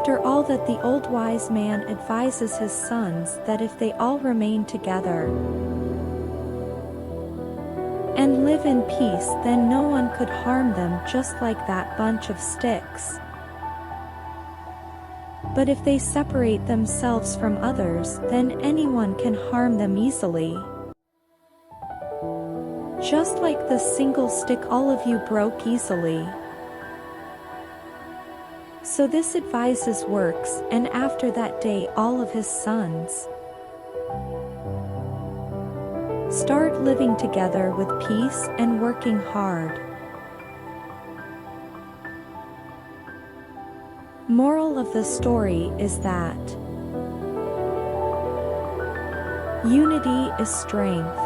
After all that, the old wise man advises his sons that if they all remain together and live in peace, then no one could harm them, just like that bunch of sticks. But if they separate themselves from others, then anyone can harm them easily. Just like the single stick all of you broke easily. So this advice works, and after that day all of his sons start living together with peace and working hard. Moral of the story is that unity is strength.